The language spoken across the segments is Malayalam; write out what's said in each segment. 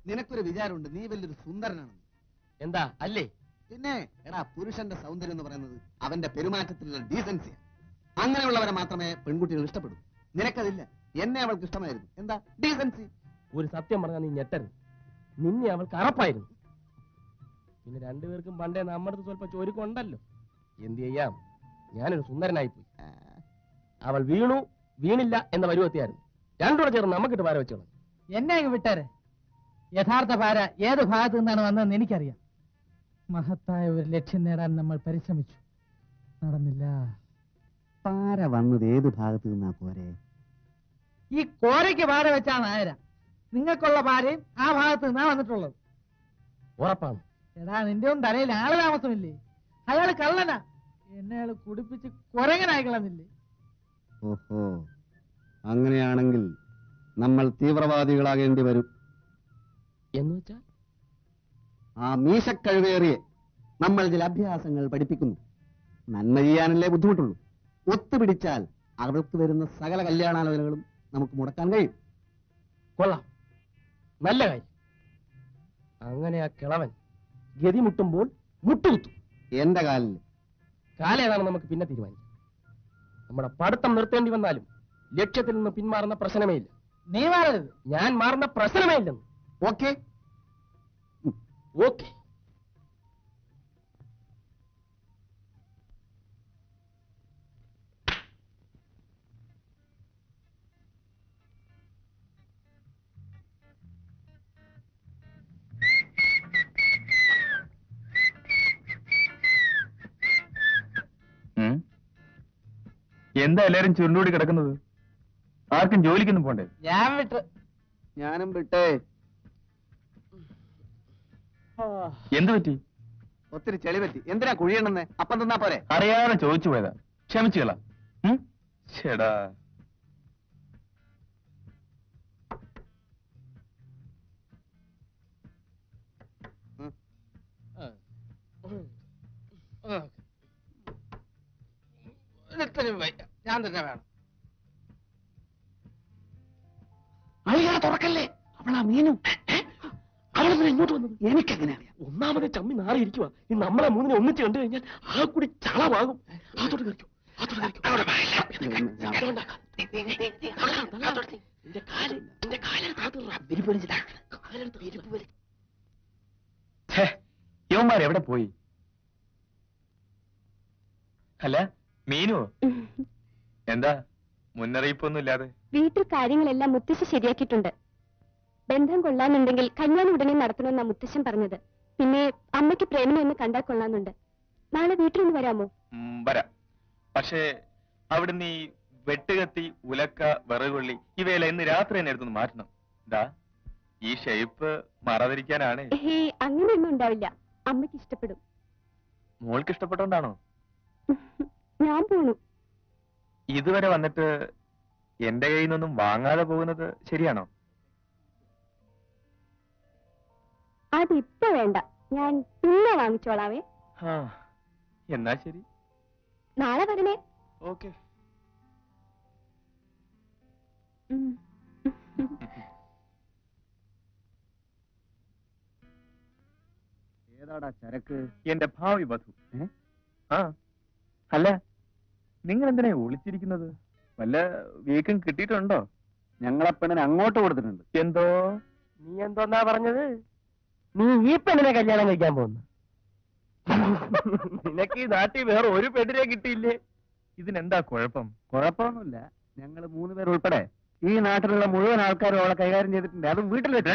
നിനക്കൊരു വിചാരമുണ്ട് നീ വലിയൊരു സുന്ദരനാണെന്ന്. എന്താ അല്ലേ? പിന്നെ എടാ, പുരുഷന്റെ സൗന്ദര്യം എന്ന് പറയുന്നത് അവന്റെ പെരുമാറ്റത്തിലുള്ള ഡീസൻസിയാണ്. അങ്ങനെയുള്ളവരെ മാത്രമേ പെൺകുട്ടികൾ ഇഷ്ടപ്പെടൂ. നിനക്കതില്ല. എന്നെ അവൾക്ക് ഇഷ്ടമായിരുന്നു. എന്താ ഡീസൻസി? ഒരു സത്യം പറഞ്ഞാൽ നീ ഞെട്ടരുത്. നിന്നെ അവൾക്ക് അറപ്പായിരുന്നു. പിന്നെ രണ്ടുപേർക്കും പണ്ടേ നമ്മുടെ സ്വല്പം ചോരുക്കുണ്ടല്ലോ. എന്ത് ചെയ്യാം, ഞാനൊരു സുന്ദരനായിപ്പോയി. അവൾ വീണു വീണില്ല എന്ന പരുവത്തിയായിരുന്നു. രണ്ടുകൂടെ ചേർന്ന് നമുക്കിട്ട് പാര വെച്ചോളാം. എന്നെ അങ്ങ് വിട്ടാരെ. യഥാർത്ഥ പാര ഏത് ഭാഗത്തു നിന്നാണ് വന്നതെന്ന് എനിക്കറിയാം. മഹത്തായ ഒരു ലക്ഷ്യം നേടാൻ നമ്മൾ പരിശ്രമിച്ചു, നടന്നില്ല. പാര വന്നത് ഏത് ഭാഗത്ത് നിന്നാ പോരെ? ഈ കോരയ്ക്ക് പാര വെച്ചാണ് ആയര. നിങ്ങൾക്കുള്ള പാരയും ആ ഭാഗത്ത് നിന്നാ വന്നിട്ടുള്ളത്. ഉറപ്പാണ്. എടാ, നിന്റെ ഒന്നും തലയിൽ ആള് താമസമില്ലേ? അയാള് കള്ളനാ. എന്നെ അയാൾ കുടിപ്പിച്ച് കുരങ്ങനായി കളഞ്ഞില്ലേ? ഓഹോ, അങ്ങനെയാണെങ്കിൽ നമ്മൾ തീവ്രവാദികളാകേണ്ടി വരും. എന്ന് വെച്ചാൽ ആ മീശക്കഴുവേറിയെ നമ്മൾ ചില അഭ്യാസങ്ങൾ പഠിപ്പിക്കുന്നു. നന്മ ചെയ്യാനല്ലേ ബുദ്ധിമുട്ടുള്ളൂ. ഒത്തുപിടിച്ചാൽ അവർക്ക് വരുന്ന സകല കല്യാണാലോചനകളും നമുക്ക് മുടക്കാൻ കഴിയും. കൊള്ളാം, നല്ല കാര്യം. അങ്ങനെ ആ കിളവൻ ഗതി മുട്ടുമ്പോൾ മുട്ടുകുത്തും. എന്റെ കാലിൽ കാലേതാണ് നമുക്ക് പിന്നെ തീരുമാനിക്കാം. നമ്മുടെ പഠിത്തം നിർത്തേണ്ടി വന്നാലും ലക്ഷ്യത്തിൽ നിന്ന് പിന്മാറുന്ന പ്രശ്നമേ ഇല്ല. നീ മാറരുത്. ഞാൻ മാറുന്ന പ്രശ്നമേ ഇല്ലെന്ന്. Okay okay. എന്താ എല്ലാരും ചുരുണ്ടുകൂടി കിടക്കുന്നത്? ആർക്കും ജോലിക്കൊന്നും പോണ്ടേ? ഞാൻ വിട്ട്. ഞാനും വിട്ടേ. എന്ത് പറ്റി? ഒത്തിരി ചെളി പറ്റി. എന്തിനാ കുഴിയണെന്ന്? അപ്പം തന്നാ പോരെ? അറിയാതെ ചോദിച്ചു പോയതാ, ക്ഷമിച്ചുകളാ. ചേടാ, ഞാൻ തന്നെ വേണം. അളിയാ തുറക്കല്ലേ, അവളാ മീനും. അവളെ ഇങ്ങോട്ട് വന്നത് എനിക്കെങ്ങനെ അറിയാം? ഒന്നാമത് ചമ്മി നാറിയിരിക്കുക. ഈ നമ്മളെ മൂന്നിനെ ഒന്നിച്ച് കണ്ടു കഴിഞ്ഞാൽ ആ കൂടി ചളവാകും. അതോട് കളിക്കും. യവന്മാരെവിടെ പോയി? അല്ല മീനു, എന്താ മുന്നറിയിപ്പൊന്നും ഇല്ലാതെ? വീട്ടിൽ കാര്യങ്ങളെല്ലാം മുത്തശ്ശി ശരിയാക്കിയിട്ടുണ്ട്. ബന്ധം കൊള്ളാന്നുണ്ടെങ്കിൽ കല്യാണം ഉടനെ നടത്തണമെന്നാ മുത്തശ്ശൻ പറഞ്ഞത്. പിന്നെ അമ്മയ്ക്ക് പ്രേമനെ ഒന്ന് കണ്ടാൽ കൊള്ളാന്നുണ്ട്. നാളെ വീട്ടിലൊന്ന് വരാമോ? വരാം. പക്ഷേ അവിടുന്ന് ഈ വെട്ടുകത്തി, ഉലക്ക, വിറകുള്ളി ഇവയെല്ലാം ഇന്ന് രാത്രി തന്നെ എടുത്തൊന്ന് മാറ്റണം. ദാ ഈ ഷേപ്പ് മറതിരിക്കാനാണ്. അങ്ങനെയൊന്നും ഉണ്ടാവില്ല. അമ്മയ്ക്ക് ഇഷ്ടപ്പെടും. മോൾക്ക് ഇഷ്ടപ്പെട്ടോണ്ടാണോ? ഞാൻ പോണു. ഇതുവരെ വന്നിട്ട് എന്റെ കയ്യിൽ നിന്നൊന്നും വാങ്ങാതെ പോകുന്നത് ശരിയാണോ? അതിപ്പോ വേണ്ട, ഞാൻ പിന്നെ വാങ്ങിച്ചോളാവേ. എന്നാ ശരി, നാളെ വരണേ. ഓക്കെ. ഏതാടാ ചരക്ക്? എന്റെ ഭാവി വധു. അല്ല, നിങ്ങൾ എന്തിനാ ഒളിച്ചിരിക്കുന്നത്? വല്ല വീക്കും കിട്ടിയിട്ടുണ്ടോ? ഞങ്ങളെ പെണ്ണിനെ അങ്ങോട്ട് കൊടുത്തിട്ടുണ്ട്. എന്തോ? നീ എന്തോന്നാ പറഞ്ഞത്? നീ ഈ പെണ്ണിനെ കല്യാണം കഴിക്കാൻ പോകുന്നു? നിനക്ക് ഈ നാട്ടിൽ വേറെ ഒരു പെണ്ണിനെ കിട്ടിയില്ലേ? ഇതിനെന്താ കുഴപ്പം? കുഴപ്പമൊന്നുമില്ല. ഞങ്ങൾ 3 പേർ ഉൾപ്പെടെ ഈ നാട്ടിലുള്ള മുഴുവൻ ആൾക്കാരും അവളെ കൈകാര്യം ചെയ്തിട്ടുണ്ട്. അതും വീട്ടിൽ വെച്ച്.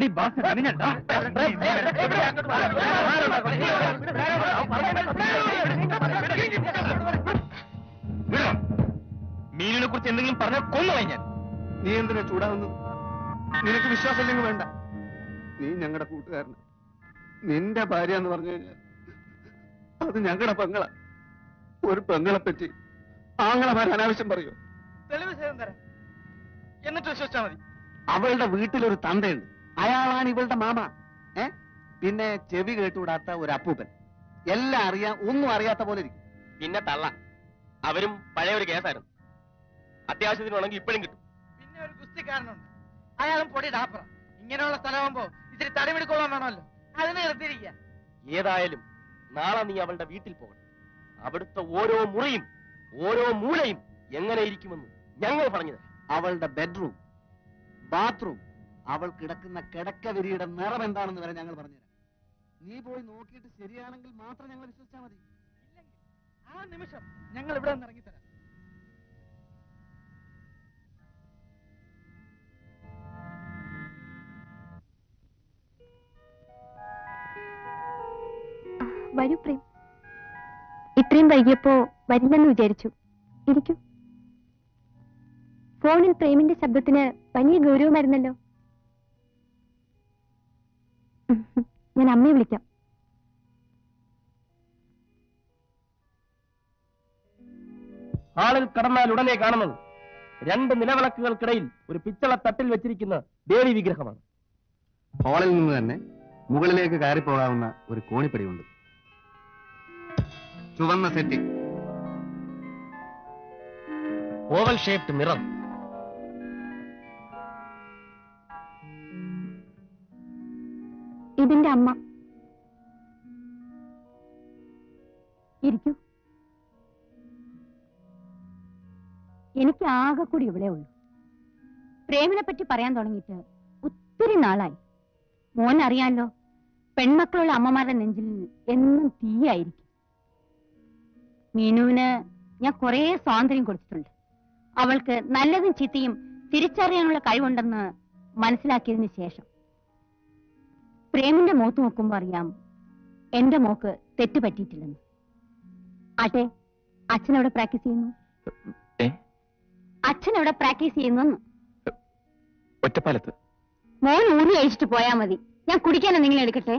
മീനിനെ കുറിച്ച് എന്തെങ്കിലും പറഞ്ഞാൽ കൊന്നുപോയി ഞാൻ. നീ എന്തിനാ ചൂടാവുന്നത്? നിനക്ക് വിശ്വാസമില്ലെങ്കിൽ വേണ്ട. നീ ഞങ്ങളുടെ കൂട്ടുകാരന്. നിന്റെ ഭാര്യ എന്ന് പറഞ്ഞു കഴിഞ്ഞാൽ അത് ഞങ്ങളുടെ പെങ്ങള. ഒരു പെങ്ങളെ പറ്റി ആങ്ങളമാർ അനാവശ്യം പറയൂ? തെളിവ് സേവം തരാം, എന്നിട്ട് വിശ്വസിച്ചാ മതി. അവളുടെ വീട്ടിലൊരു തന്തയുണ്ട്. അയാളാണ് ഇവളുടെ മാമ. പിന്നെ ചെവി കേട്ടുകൂടാത്ത ഒരു അപ്പൂപ്പൻ. എല്ലാം അറിയാം, ഒന്നും അറിയാത്ത പോലെ ഇരിക്കും. പിന്നെ തള്ള. അവരും പഴയ ഒരു കേസായിരുന്നു. അത്യാവശ്യത്തിന് വേണമെങ്കിൽ ഇപ്പോഴും കിട്ടും. പിന്നെ ഒരു ഗുസ്തിക്കാരനുണ്ട്, അയാളും പൊടി ഡാപ്പറ. ഇങ്ങനെയുള്ള സ്ഥലമാകുമ്പോ ഈ ഇത്തിരി തടിമെടുക്കോളാൻ വേണമല്ലോ, അതിന് നിർത്തിയിരിക്കുക. ഏതായാലും നാളെ നീ അവളുടെ വീട്ടിൽ പോകണം. അവിടുത്തെ ഓരോ മുറിയും ഓരോ മൂലയും എങ്ങനെ ഇരിക്കുമെന്ന് ഞങ്ങൾ പറഞ്ഞത്. അവളുടെ ബെഡ്റൂം, ബാത്റൂം, അവൾ കിടക്കുന്ന കിടക്കവിരിയുടെ നിറം എന്താണെന്ന് വരെ ഞങ്ങൾ പറഞ്ഞുതരാം. നീ പോയി നോക്കിയിട്ട് ശരിയാണെങ്കിൽ മാത്രം ഞങ്ങൾ വിശ്വസിച്ചാൽ മതി. ആ നിമിഷം ഞങ്ങൾ ഇവിടെ നിന്ന് ഇറങ്ങിത്തരാം. വരൂ പ്രേം. ഇത്രയും വൈകിയപ്പോ വരില്ലെന്ന് വിചാരിച്ചു. ഇരിക്കൂ. ഫോണിൽ പ്രേമിന്റെ ശബ്ദത്തിന് വലിയ ഗൗരവമായിരുന്നല്ലോ. ഞാൻ അമ്മയെ വിളിക്കാം. ഹാളിൽ കടന്നാൽ ഉടനെ കാണുന്നത് 2 നിലവിളക്കുകൾക്കിടയിൽ ഒരു പിച്ചള തട്ടിൽ വെച്ചിരിക്കുന്ന ദേവി വിഗ്രഹമാണ്. ഹാളിൽ നിന്ന് തന്നെ മുകളിലേക്ക് കയറിപ്പോകാവുന്ന ഒരു കോണിപ്പടിയുണ്ട്. ചുവന്ന സെറ്റി, ഓവൽ ഷേപ്ഡ് മിറർ, ഇതിന്റെ അമ്മ. ഇരിക്കൂ. എനിക്ക് ആകെ കൂടി ഇവിടെ ഉള്ളൂ. പ്രേമിനെ പറ്റി പറയാൻ തുടങ്ങിയിട്ട് ഒത്തിരി നാളായി. മോൻ അറിയാലോ, പെൺമക്കളുള്ള അമ്മമാരുടെ നെഞ്ചിൽ എന്നും തീയായിരിക്കും. മീനുവിന് ഞാൻ കുറേ സ്വാതന്ത്ര്യം കൊടുത്തിട്ടുണ്ട്. അവൾക്ക് നല്ലതും ചീത്തയും തിരിച്ചറിയാനുള്ള കഴിവുണ്ടെന്ന് മനസ്സിലാക്കിയതിന് ശേഷം പ്രേമിന്റെ മുഖത്ത് നോക്കുമ്പോ അറിയാം എന്റെ മോക്ക് തെറ്റ് പറ്റിയിട്ടില്ലെന്ന്. ആട്ടെ, അച്ഛനവിടെ പ്രാക്ടീസ് ചെയ്യുന്നു. അച്ഛനവിടെ പ്രാക്ടീസ് ചെയ്യുന്നു. ഒറ്റപ്പാലത്ത്. മോൻ ഊരി അഴിച്ചിട്ട് പോയാ മതി. ഞാൻ കുടിക്കാൻ എന്തെങ്കിലും എടുക്കട്ടെ?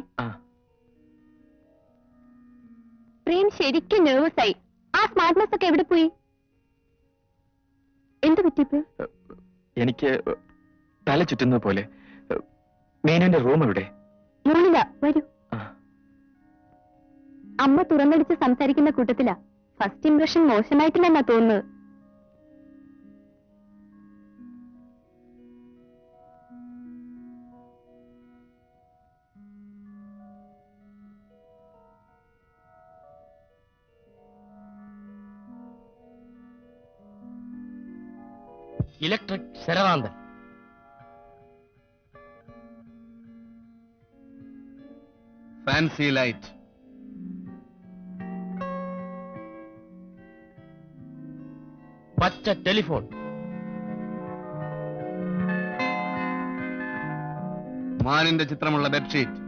പ്രേം ശരിക്കും നെർവസ് ആയി. ആ സ്മാർട്ട്നെസ് ഒക്കെ എവിടെ പോയി? എന്ത് പറ്റിപ്പോ? എനിക്ക് തല ചുറ്റുന്നത് പോലെ. മേനുവിന്റെ റൂം എവിടെ? മുകളില. വരൂ. അമ്മ തുറന്നടിച്ച് സംസാരിക്കുന്ന കൂട്ടത്തിലാ. ഫസ്റ്റ് ഇംപ്രഷൻ മോശമായിട്ടില്ലെന്നാ തോന്നുന്നത്. ഇലക്ട്രിക് ശരവാന്തൻ, ഫാൻസി ലൈറ്റ്, പച്ച ടെലിഫോൺ, മാനിന്റെ ചിത്രമുള്ള ബെഡ്ഷീറ്റ്,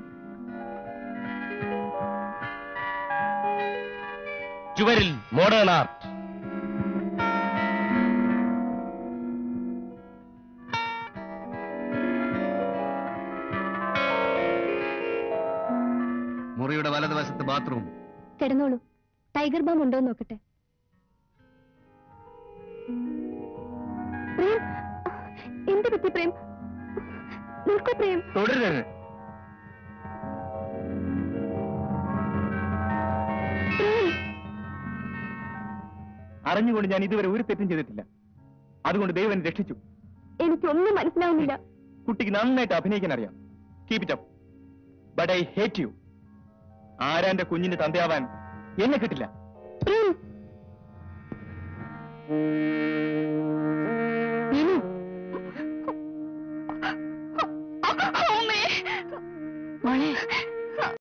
ചുവരിൽ മോഡേൺ ആർട്ട്, മുറിയുടെ വലതുവശത്ത് ബാത്റൂം. കിടന്നോളൂ. ടൈഗർ ബാം ഉണ്ടോ നോക്കട്ടെ. പ്രേം, എന്ത് പറ്റി പ്രേം? നിൽക്കൂ പ്രേം. തുടരുന്നത്. അറിഞ്ഞുകൊണ്ട് ഞാൻ ഇതുവരെ ഒരു തെറ്റും ചെയ്തിട്ടില്ല. അതുകൊണ്ട് ദൈവം എന്നെ രക്ഷിച്ചു. എനിക്കൊന്നും മനസ്സിലാവുന്നില്ല. കുട്ടിക്ക് നന്നായിട്ട് അഭിനയിക്കാൻ അറിയാം. Keep it up. But I hate you. ആരാന്റെ കുഞ്ഞിന്റെ തന്തയാവാൻ എന്നെ കിട്ടില്ല. പ്രേം, മോളെ